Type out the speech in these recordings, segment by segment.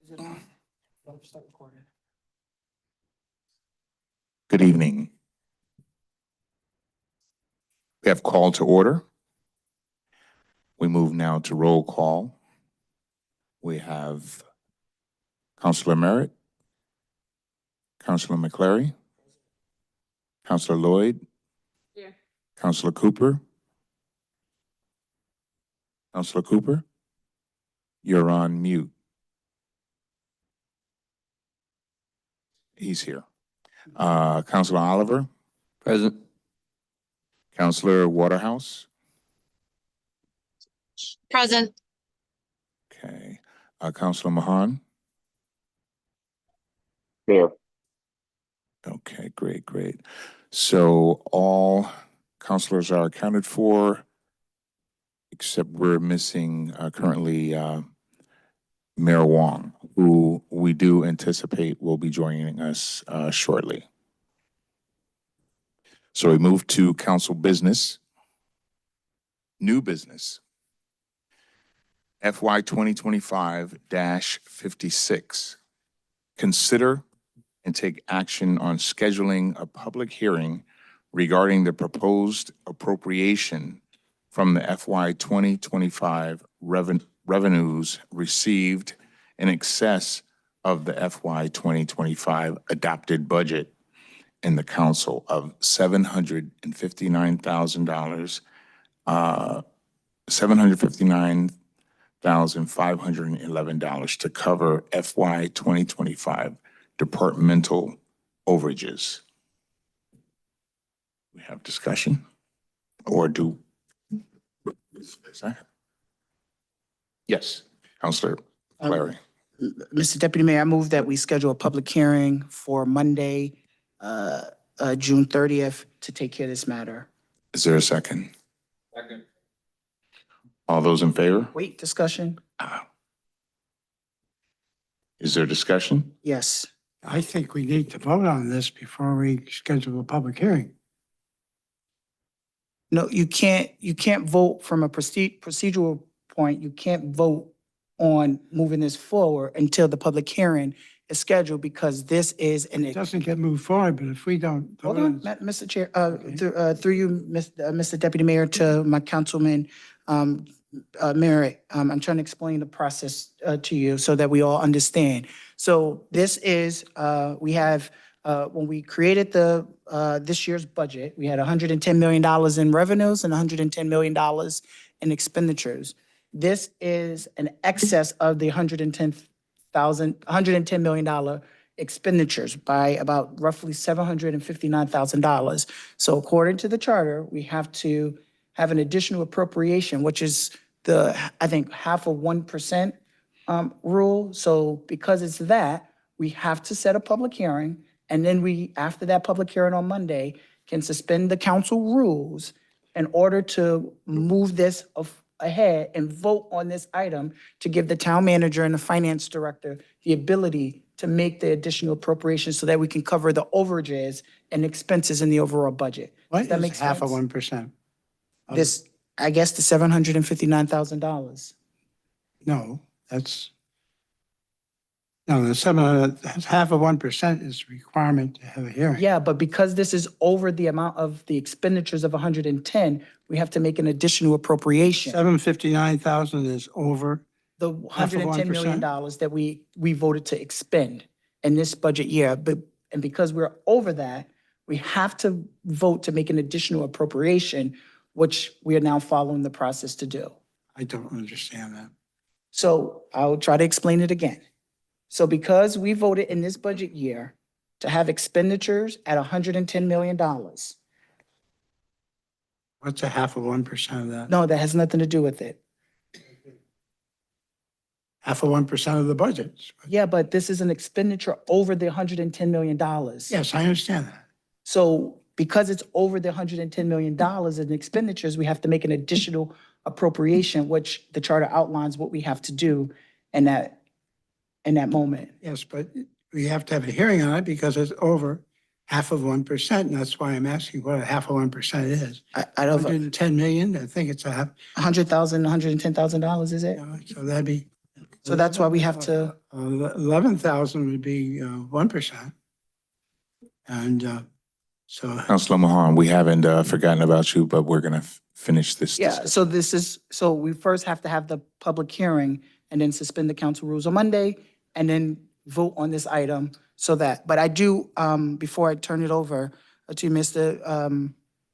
Is it on? Start recording. Good evening. We have call to order. We move now to roll call. We have Councilor Merritt, Councilor McClary, Councilor Lloyd, Here. Councilor Cooper. Councilor Cooper, you're on mute. He's here. Councilor Oliver, Present. Councilor Waterhouse. Present. Okay. Councilor Mahan. Here. Okay, great. So all councilors are accounted for, except we're missing currently Mayor Wong, who we do anticipate will be joining us shortly. So we move to council business. New business. FY 2025-56. Consider and take action on scheduling a public hearing regarding the proposed appropriation from the FY 2025 revenues received in excess of the FY 2025 adopted budget in the council of $759,000, $759,511 to cover FY 2025 departmental overages. We have discussion or do? Yes, Councilor Clary. Mr. Deputy Mayor, I move that we schedule a public hearing for Monday, June 30th to take care of this matter. Is there a second? Second. All those in favor? Wait, discussion? Is there discussion? Yes. I think we need to vote on this before we schedule a public hearing. No, you can't vote from a procedural point. You can't vote on moving this forward until the public hearing is scheduled because this is It doesn't get moved forward, but if we don't. Hold vote on, Mr. Chair, through you, Mr. Deputy Mayor, to my councilman, Merritt, I'm trying to explain the process to you so that we all understand. So this is, we have, when we created the, this year's budget, we had $110 million in revenues and $110 million in expenditures. This is an excess of the $110 million expenditures by about roughly $759,000. So according to the charter, we have to have an additional appropriation, which is the, I think, 0.5% rule. So because it's that, we have to set a public hearing. And then we, after that public hearing on Monday, can suspend the council rules in order to move this ahead and vote on this item to give the town manager and the finance director the ability to make the additional appropriations so that we can cover the overages and expenses in the overall budget. What Does that is make half of sense? 1%? This, I guess, the $759,000. No, that's, no, half of 1% is requirement to have a hearing. Yeah, but because this is over the amount of the expenditures of 110, we have to make an additional appropriation. 759,000 is over. The $110 million that we voted to expend in this budget year. And because we're over that, we have to vote to make an additional appropriation, which we are now following the process to do. I don't understand that. So I'll try to explain it again. So because we voted in this budget year to have expenditures at $110 million, What's a half of 1% of that? no, that has nothing to do with it. Half of 1% of the budget. Yeah, but this is an expenditure over the $110 million. Yes, I understand that. So because it's over the $110 million in expenditures, we have to make an additional appropriation, which the charter outlines what we have to do in that moment. Yes, but we have to have a hearing on it because it's over half of 1%. And that's why I'm asking what a half of 1% is. I don't, 110 million, I think it's a half. $100,000, $110,000, is it? So that'd be So that's why we have to, 11,000 would be 1%. And so, Councilor Mahan, we haven't forgotten about you, but we're gonna finish this yeah, discussion. so this is, so we first have to have the public hearing and then suspend the council rules on Monday and then vote on this item so that, but I do, before I turn it over to you, Mr.,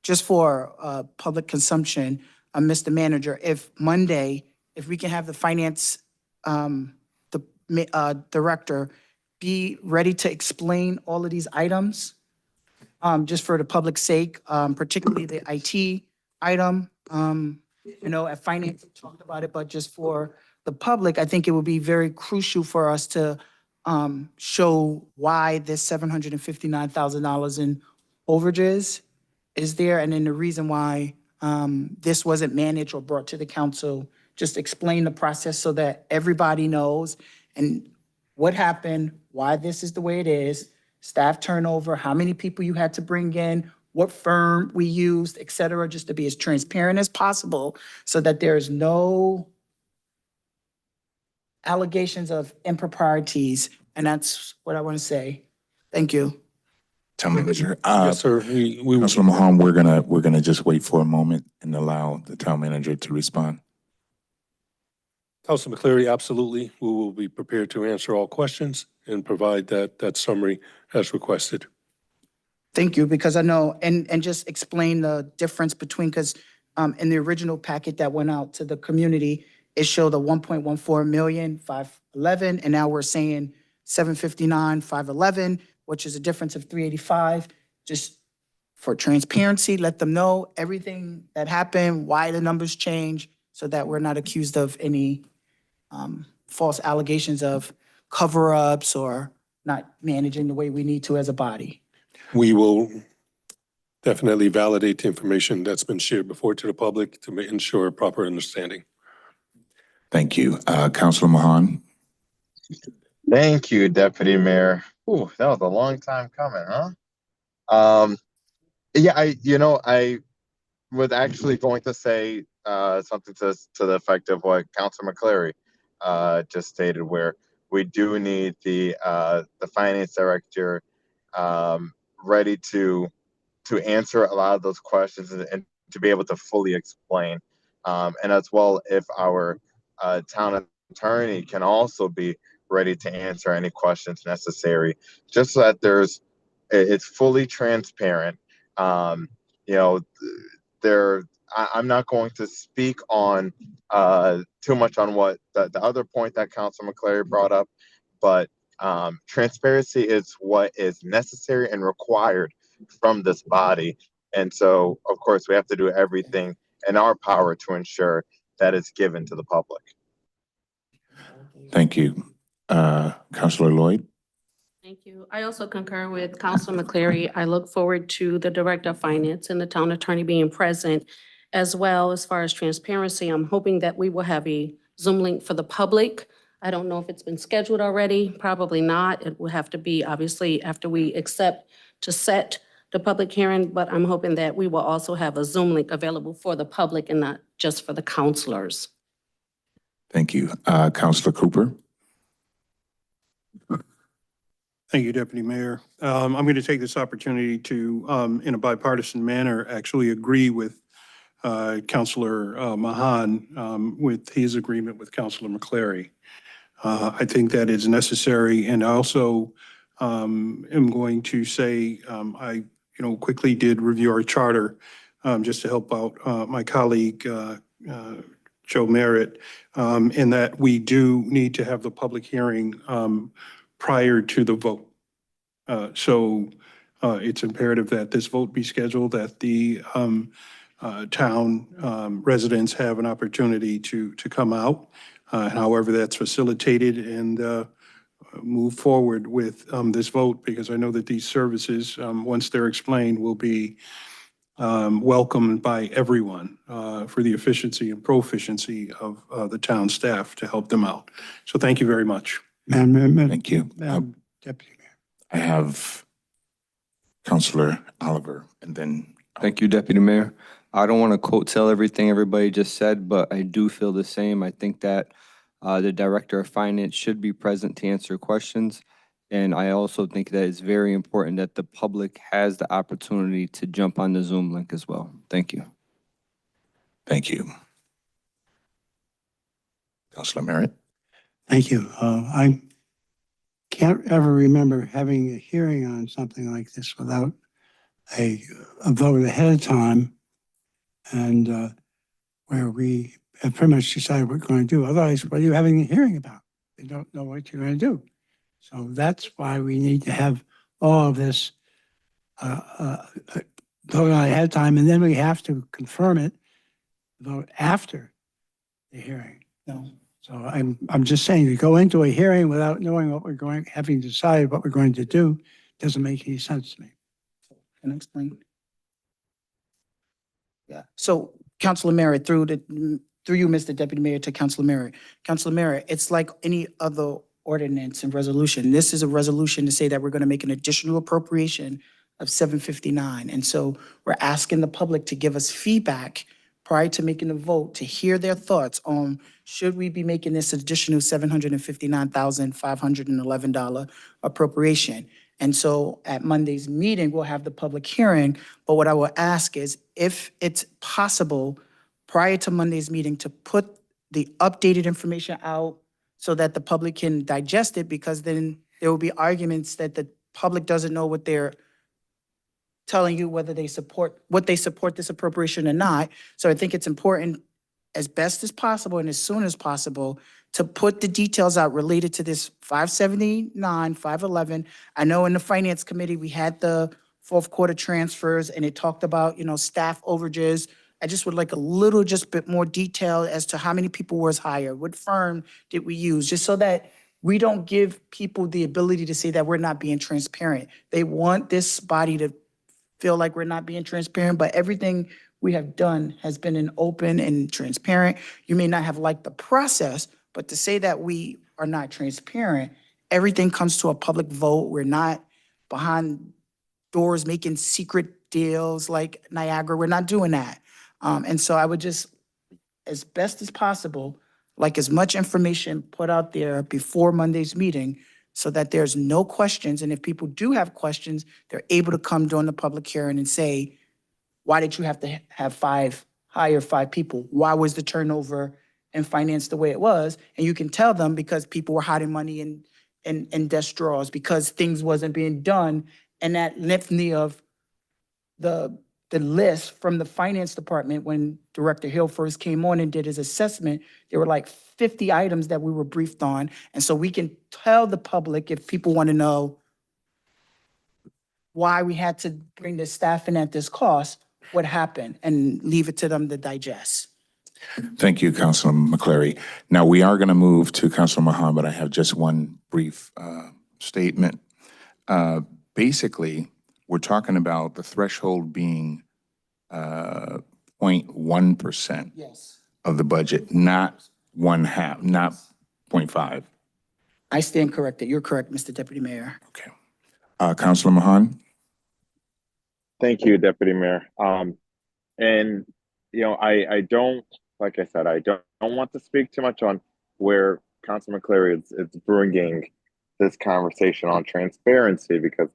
just for public consumption, Mr. Manager, if Monday, if we can have the finance director be ready to explain all of these items, just for the public's sake, particularly the IT item. At finance, we talked about it, but just for the public, I think it would be very crucial for us to show why this $759,000 in overages is there, and then the reason why this wasn't managed or brought to the council. Just explain the process so that everybody knows and what happened, why this is the way it is, staff turnover, how many people you had to bring in, what firm we used, et cetera, just to be as transparent as possible so that there is no allegations of improprieties. And that's what I want to say. Thank you. Town Manager. Yes, sir. We Councilor Mahan, we're gonna just wait for a moment and allow the town manager to respond. Councilor McCleary, absolutely. We will be prepared to answer all questions and provide that summary as requested. Thank you, because I know, and just explain the difference between, because in the original packet that went out to the community, it showed a 1.14 million, 511, and now we're saying 759, 511, which is a difference of 385. Just for transparency, let them know everything that happened, why the numbers change, so that we're not accused of any false allegations of cover-ups or not managing the way we need to as a body. We will definitely validate the information that's been shared before to the public to ensure proper understanding. Thank you. Councilor Mahan? Thank you, Deputy Mayor. Ooh, that was a long time coming, huh? Yeah, I was actually going to say something to the effect of what Councilor McCleary just stated, where we do need the finance director ready to answer a lot of those questions and to be able to fully explain, and as well if our town attorney can also be ready to answer any questions necessary, just so that it's fully transparent. You know, I'm not going to speak on too much on what the other point that Councilor McCleary brought up, but transparency is what is necessary and required from this body. And so, of course, we have to do everything in our power to ensure that it's given to the public. Thank you. Councilor Lloyd? Thank you. I also concur with Councilor McCleary. I look forward to the Director of Finance and the Town Attorney being present, as well as far as transparency. I'm hoping that we will have a Zoom link for the public. I don't know if it's been scheduled already, probably not. It will have to be obviously after we accept to set the public hearing, but I'm hoping that we will also have a Zoom link available for the public and not just for the councilors. Thank you. Councilor Cooper? Thank you, Deputy Mayor. I'm going to take this opportunity to, in a bipartisan manner, actually agree with Councilor Mahan with his agreement with Councilor McCleary. I think that is necessary, and I also am going to say I, quickly did review our charter just to help out my colleague Joe Merritt, in that we do need to have the public hearing prior to the vote. So it's imperative that this vote be scheduled, that the town residents have an opportunity to come out, however that's facilitated, and move forward with this vote, because I know that these services, once they're explained, will be welcomed by everyone for the efficiency and proficiency of the town staff to help them out. So thank you very much. Thank you. Deputy Mayor. I have Councilor Oliver, and then Thank you, Deputy Mayor. I don't want to quote tell everything everybody just said, but I do feel the same. I think that The Director of Finance should be present to answer questions. And I also think that it's very important that the public has the opportunity to jump on the Zoom link as well. Thank you. Thank you. Councilor Merritt? Thank you. I can't ever remember having a hearing on something like this without a vote ahead of time and where we have pretty much decided what we're going to do. Otherwise, what are you having a hearing about? You don't know what you're going to do. So that's why we need to have all of this vote on ahead of time, and then we have to confirm it, vote after the hearing. No. So I'm just saying, to go into a hearing without knowing what we're going, having decided what we're going to do, doesn't make any sense to me. Can I explain? Yeah, so Councilor Merritt, through you, Mr. Deputy Mayor, to Councilor Merritt. Councilor Merritt, it's like any other ordinance and resolution. This is a resolution to say that we're going to make an additional appropriation of $759. And so we're asking the public to give us feedback prior to making the vote, to hear their thoughts on should we be making this additional $759,511 appropriation. And so at Monday's meeting, we'll have the public hearing. But what I will ask is if it's possible prior to Monday's meeting to put the updated information out so that the public can digest it, because then there will be arguments that the public doesn't know what they're telling you, whether they support, what they support this appropriation or not. So I think it's important, as best as possible and as soon as possible, to put the details out related to this 579, 511. I know in the Finance Committee, we had the fourth quarter transfers and it talked about, staff overages. I just would like a little, just bit more detail as to how many people was hired, what firm did we use, just so that we don't give people the ability to say that we're not being transparent. They want this body to feel like we're not being transparent, but everything we have done has been an open and transparent. You may not have liked the process, but to say that we are not transparent, everything comes to a public vote. We're not behind doors making secret deals like Niagara. We're not doing that. And so I would just, as best as possible, like as much information put out there before Monday's meeting so that there's no questions. And if people do have questions, they're able to come during the public hearing and say, why did you have to hire five people? Why was the turnover in finance the way it was? And you can tell them because people were hiding money in desk drawers, because things wasn't being done. And that litany of the list from the finance department, when Director Hill first came on and did his assessment, there were like 50 items that we were briefed on. And so we can tell the public, if people want to know why we had to bring the staff in at this cost, what happened, and leave it to them to digest. Thank you, Councilor McCleary. Now, we are going to move to Councilor Mahan, but I have just one brief statement. Basically, we're talking about the threshold being 0.1% Yes. of the budget, not one half, not 0.5. I stand corrected. You're correct, Mr. Deputy Mayor. Okay. Councilor Mahan? Thank you, Deputy Mayor. And I don't, like I said, I don't want to speak too much on where Councilor McCleary is bringing this conversation on transparency, because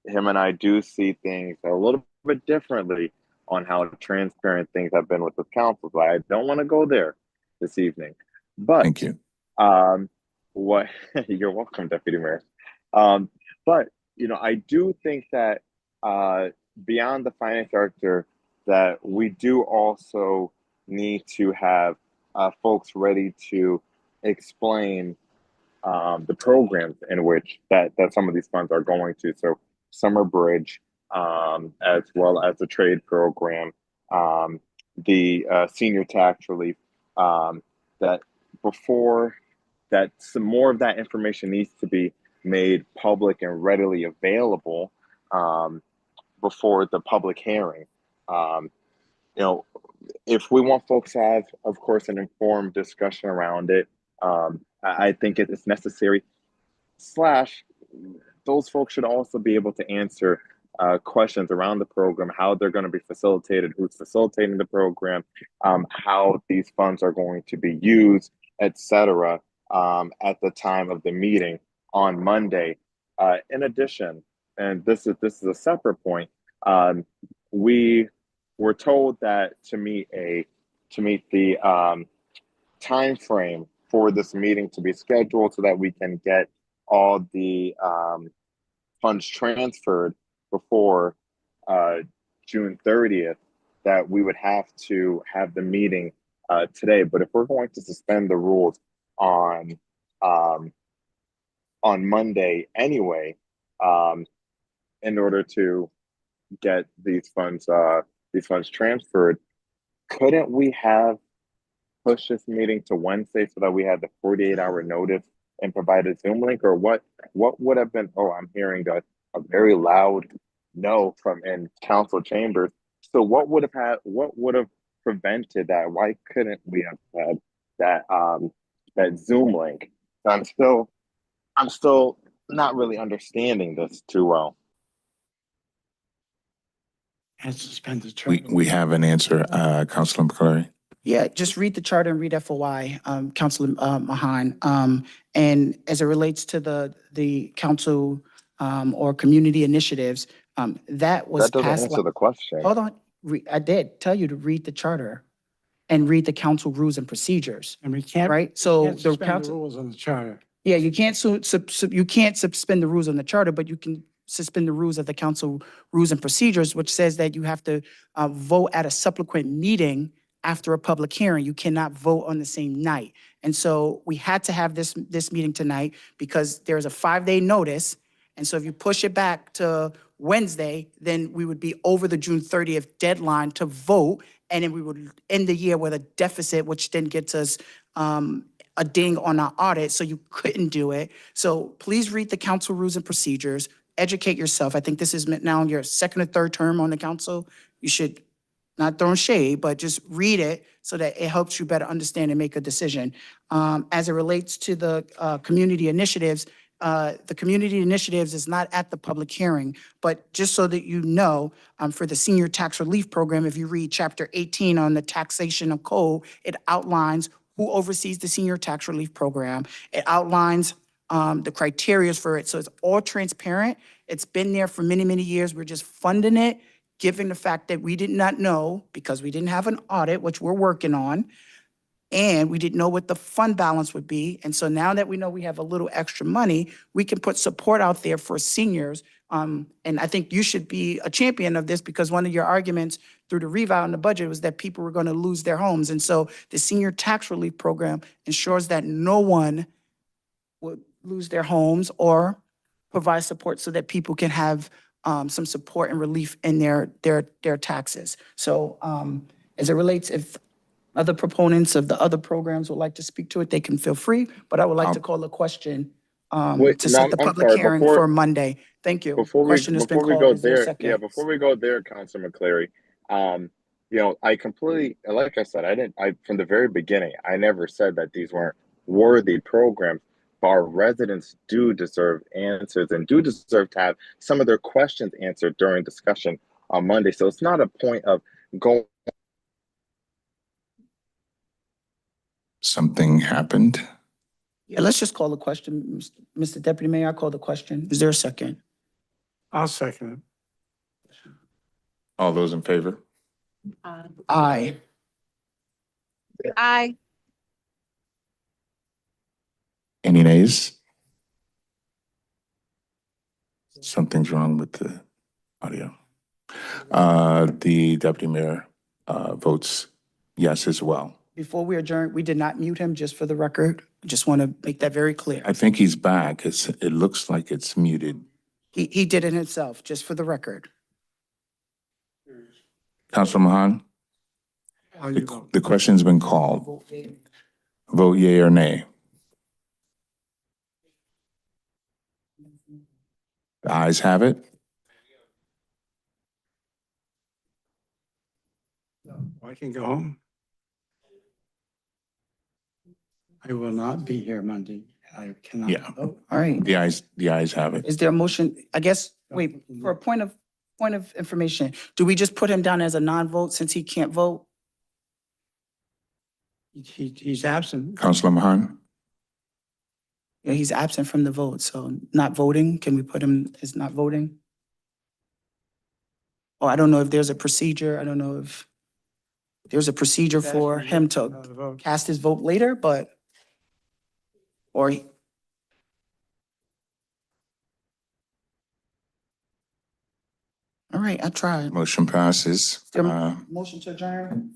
him and I do see things a little bit differently on how transparent things have been with the council. But I don't want to go there this evening. But Thank you. What you're welcome, Deputy Mayor. But I do think that beyond the finance director, that we do also need to have folks ready to explain the programs in which that some of these funds are going to. So Summer Bridge, as well as the trade program, the senior tax relief, that before that some more of that information needs to be made public and readily available before the public hearing. If we want folks to have, of course, an informed discussion around it, I think it is necessary. Those folks should also be able to answer questions around the program, how they're going to be facilitated, who's facilitating the program, how these funds are going to be used, et cetera, at the time of the meeting on Monday. In addition, and this is a separate point, we were told that to meet the time frame for this meeting to be scheduled so that we can get all the funds transferred before June 30th, that we would have to have the meeting today. But if we're going to suspend the rules on Monday anyway, in order to get these funds transferred, couldn't we have pushed this meeting to Wednesday so that we had the 48-hour notice and provide a Zoom link? Or what would have been, oh, I'm hearing a very loud no from in council chambers. So what would have prevented that? Why couldn't we have had that Zoom link? I'm still not really understanding this too well. And suspend the charter. We have an answer, Councilor McClary. Yeah, just read the charter and read FOI, Councilor Mahan. And as it relates to the council or community initiatives, that was That doesn't passed. answer the question. Hold on, I did tell you to read the charter and read the council rules and procedures, And we can't. right? So Can't the suspend the council, rules on the charter. yeah, you can't you can't suspend the rules on the charter, but you can suspend the rules of the council rules and procedures, which says that you have to vote at a subsequent meeting after a public hearing. You cannot vote on the same night. And so we had to have this meeting tonight because there's a 5-day notice. And so if you push it back to Wednesday, then we would be over the June 30th deadline to vote. And then we would end the year with a deficit, which then gets us a ding on our audit, so you couldn't do it. So please read the council rules and procedures, educate yourself. I think this is now your second or third term on the council. You should, not throwing shade, but just read it so that it helps you better understand and make a decision. As it relates to the community initiatives is not at the public hearing, but just so that you know, for the senior tax relief program, if you read chapter 18 on the taxation of code, it outlines who oversees the senior tax relief program. It outlines the criteria for it. So it's all transparent. It's been there for many, many years. We're just funding it, given the fact that we did not know, because we didn't have an audit, which we're working on, and we didn't know what the fund balance would be. And so now that we know we have a little extra money, we can put support out there for seniors. And I think you should be a champion of this, because one of your arguments through the revow in the budget was that people were going to lose their homes. And so the senior tax relief program ensures that no one would lose their homes or provide support so that people can have some support and relief in their taxes. So as it relates, if other proponents of the other programs would like to speak to it, they can feel free, but I would like to call a question Wait, to no, set the I'm public sorry, hearing for Monday. Thank you. Question has been before we called. go Is there a there, second? before we go there, Councilor McCleary, I completely, like I said, from the very beginning, I never said that these weren't worthy programs. But our residents do deserve answers and do deserve to have some of their questions answered during discussion on Monday. So it's not a point of going. Something happened. Yeah, let's just call the question. Mr. Deputy Mayor, I call the question. Is there a second? I'll second it. All those in favor? Aye. Aye. Any nays? Something's wrong with the audio. The deputy mayor votes yes as well. Before we adjourn, we did not mute him, just for the record. I just want to make that very clear. I think he's back. It looks like it's muted. He did it himself, just for the record. Councilor Mahan, How you vote? the question's been called. Vote yea or nay. The ayes have it. I can go home. I will not be here Monday. I cannot Yeah. vote. All right. The ayes have it. Is there a motion? I guess, wait, for a point of information, do we just put him down as a non-vote since he can't vote? He's absent. Counselor Mahan? Yeah, he's absent from the vote, so not voting. Can we put him as not voting? Oh, I don't know if there's a procedure. I don't know if there's a procedure for him to cast his vote later, but, or, all right, I tried. Motion passes. Motion to adjourn?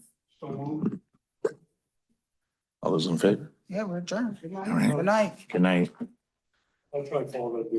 All those in favor? Yeah, we're adjourned. Good right. night. Good night. I'll try to follow that.